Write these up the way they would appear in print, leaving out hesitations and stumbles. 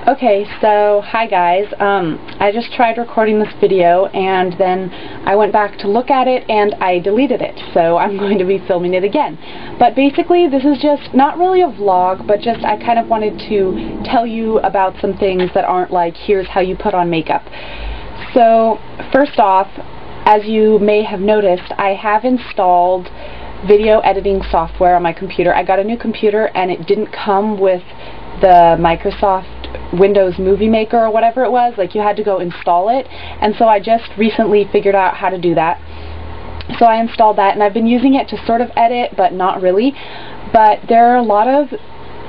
Okay, so hi guys. I just tried recording this video and then I went back to look at it and I deleted it, so I'm going to be filming it again. But basically this is just not really a vlog, but just I kind of wanted to tell you about some things that aren't like, here's how you put on makeup. So first off, as you may have noticed, I have installed video editing software on my computer. I got a new computer and it didn't come with the Microsoft Windows Movie Maker or whatever it was. Like, you had to go install it, and so I just recently figured out how to do that. So I installed that and I've been using it to sort of edit, but not really. But there are a lot of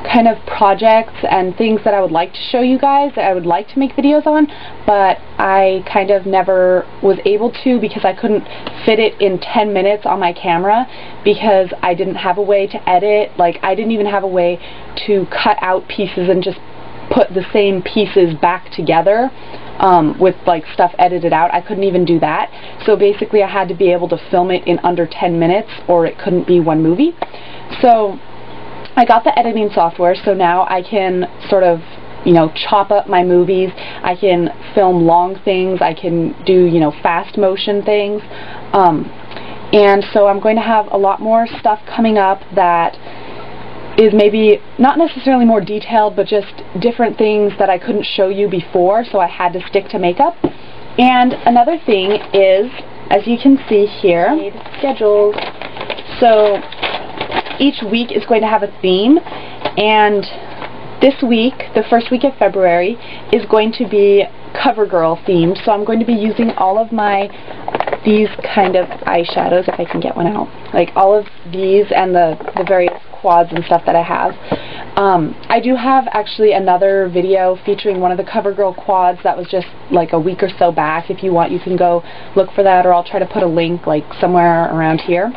kind of projects and things that I would like to show you guys, that I would like to make videos on, but I kind of never was able to because I couldn't fit it in 10 minutes on my camera because I didn't have a way to edit. Like, I didn't even have a way to cut out pieces and just put the same pieces back together with like stuff edited out. I couldn't even do that. So basically I had to be able to film it in under 10 minutes or it couldn't be one movie. So I got the editing software, so now I can sort of, you know, chop up my movies. I can film long things. I can do, you know, fast motion things. And so I'm going to have a lot more stuff coming up that is maybe not necessarily more detailed, but just different things that I couldn't show you before, so I had to stick to makeup. And another thing is, as you can see here, schedules. So each week is going to have a theme, and this week, the first week of February, is going to be CoverGirl themed. So I'm going to be using all of these kind of eyeshadows, if I can get one out, like all of these and the various quads and stuff that I have. I do have actually another video featuring one of the CoverGirl quads that was just like a week or so back. If you want, you can go look for that, or I'll try to put a link like somewhere around here.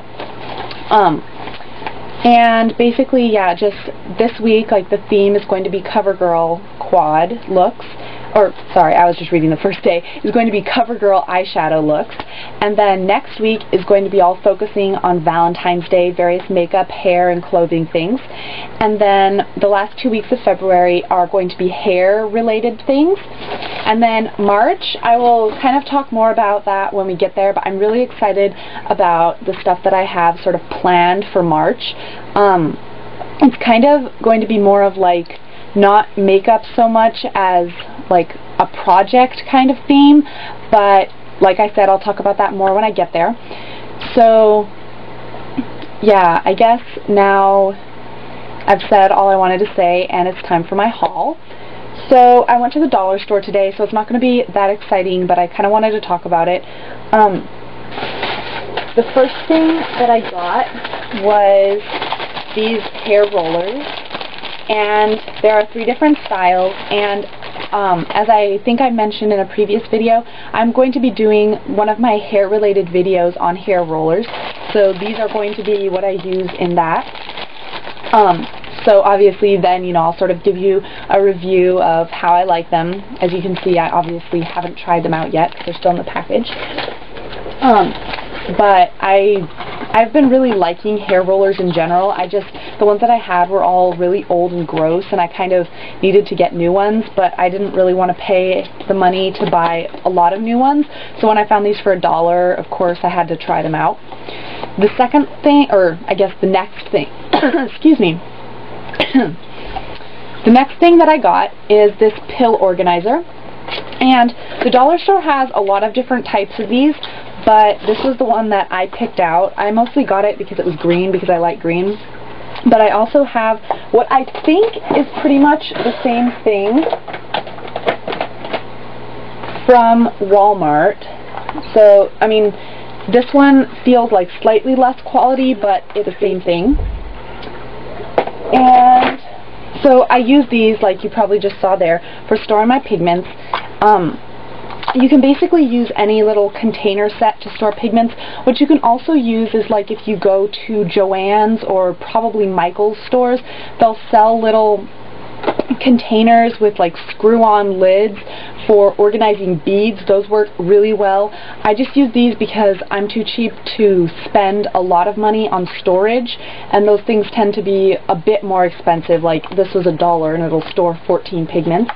And basically, yeah, just this week, like, the theme is going to be CoverGirl quad looks. Or, sorry, I was just reading the first day. It's going to be CoverGirl eyeshadow looks. And then next week is going to be all focusing on Valentine's Day, various makeup, hair, and clothing things. And then the last 2 weeks of February are going to be hair-related things. And then March, I will kind of talk more about that when we get there, but I'm really excited about the stuff that I have sort of planned for March. It's kind of going to be more of like, not makeup so much as like a project kind of theme, but like I said, I'll talk about that more when I get there. So yeah, I guess now I've said all I wanted to say and it's time for my haul. So I went to the dollar store today, so it's not going to be that exciting, but I kind of wanted to talk about it. The first thing that I got was these hair rollers. And there are 3 different styles, and as I think I mentioned in a previous video, I'm going to be doing one of my hair related videos on hair rollers, so these are going to be what I use in that. So obviously then, you know, I'll sort of give you a review of how I like them. As you can see, I obviously haven't tried them out yet because they're still in the package. But I've been really liking hair rollers in general. The ones that I had were all really old and gross, and I kind of needed to get new ones, but I didn't really want to pay the money to buy a lot of new ones. So when I found these for $1, of course I had to try them out. The second thing, or I guess the next thing, excuse me. The next thing that I got is this pill organizer. And the dollar store has a lot of different types of these, but this was the one that I picked out. I mostly got it because it was green, because I like green. But I also have what I think is pretty much the same thing from Walmart. So, I mean, this one feels like slightly less quality, but it's the same thing. And so I use these, like you probably just saw there, for storing my pigments. You can basically use any little container set to store pigments. What you can also use is, like, if you go to Joann's or probably Michael's stores, they'll sell little containers with like screw-on lids for organizing beads. Those work really well. I just use these because I'm too cheap to spend a lot of money on storage, and those things tend to be a bit more expensive. Like this was $1 and it'll store 14 pigments.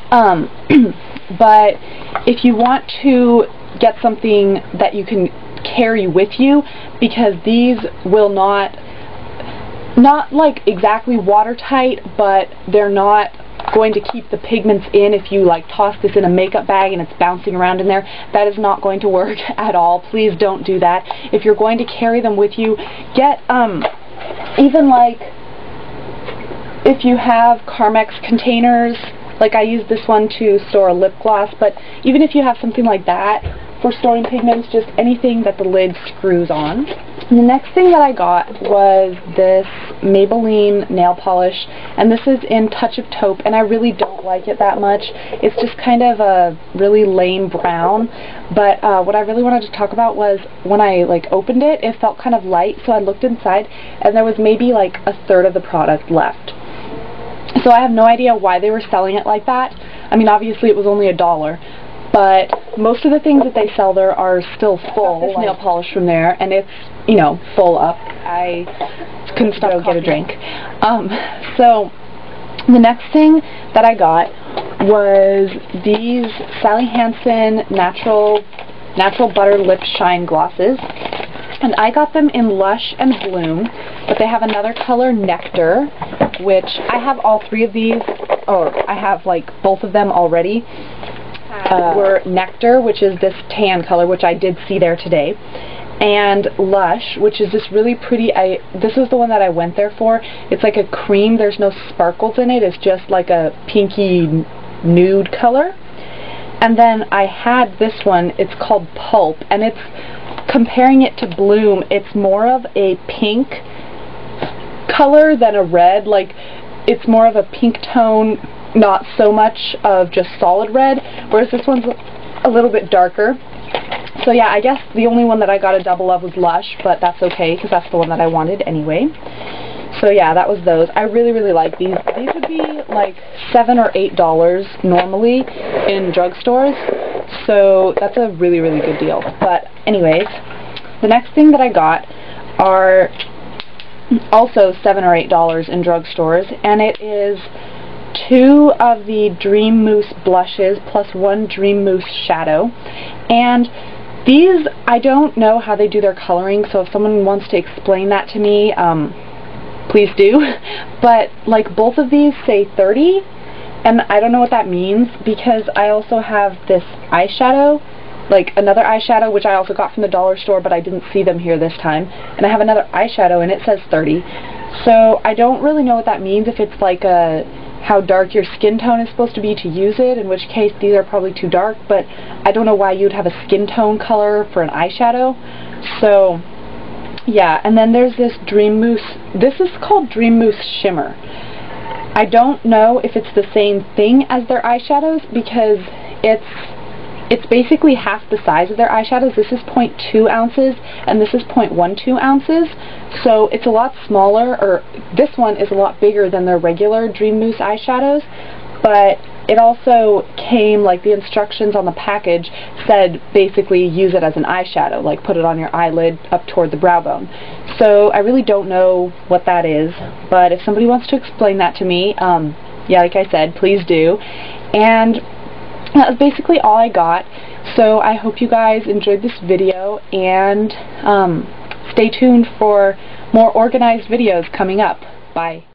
But if you want to get something that you can carry with you, because these will not like exactly watertight, but they're not going to keep the pigments in. If you like toss this in a makeup bag and it's bouncing around in there, that is not going to work at all. Please don't do that. If you're going to carry them with you, get even like if you have Carmex containers, like I use this one to store a lip gloss, but even if you have something like that for storing pigments, just anything that the lid screws on. And the next thing that I got was this Maybelline nail polish, and this is in Touch of Taupe, and I really don't like it that much. It's just kind of a really lame brown, but what I really wanted to talk about was when I like opened it, it felt kind of light, so I looked inside, and there was maybe like 1/3 of the product left. So I have no idea why they were selling it like that. I mean, obviously it was only $1, but most of the things that they sell there are still full. This nail polish from there, and it's, you know, full up. I couldn't stop to get a drink. So the next thing that I got was these Sally Hansen Natural Butter Lip Shine Glosses. And I got them in Lush and Bloom, but they have another color, Nectar, which I have all 3 of these, or I have like both of them already. Were Nectar, which is this tan color, which I did see there today, and Lush, which is this really pretty, this is the one that I went there for. It's like a cream, there's no sparkles in it, it's just like a pinky nude color. And then I had this one, it's called Pulp, and it's, comparing it to Bloom, it's more of a pink color than a red. Like, it's more of a pink tone, not so much of just solid red, whereas this one's a little bit darker. So yeah, I guess the only one that I got a double of was Lush, but that's okay, because that's the one that I wanted anyway. So yeah, that was those. I really, really like these. These would be like $7 or $8 normally in drugstores, so that's a really, really good deal. But anyways, the next thing that I got are also $7 or $8 in drugstores, and it is 2 of the Dream Mousse blushes plus 1 Dream Mousse shadow. And these, I don't know how they do their coloring, so if someone wants to explain that to me, please do. But like both of these say 30, and I don't know what that means, because I also have this eyeshadow, like another eyeshadow, which I also got from the dollar store, but I didn't see them here this time, and I have another eyeshadow and it says 30. So I don't really know what that means, if it's like how dark your skin tone is supposed to be to use it, in which case these are probably too dark, but I don't know why you'd have a skin tone color for an eyeshadow. So yeah, and then there's this Dream Mousse. This is called Dream Mousse Shimmer. I don't know if it's the same thing as their eyeshadows, because it's basically half the size of their eyeshadows. This is 0.2 ounces and this is 0.12 ounces. So it's a lot smaller, or this one is a lot bigger than their regular Dream Mousse eyeshadows, but it also came, like the instructions on the package said basically use it as an eyeshadow, like put it on your eyelid up toward the brow bone. So I really don't know what that is, but if somebody wants to explain that to me, yeah, like I said, please do. And that was basically all I got. So I hope you guys enjoyed this video, and stay tuned for more organized videos coming up. Bye.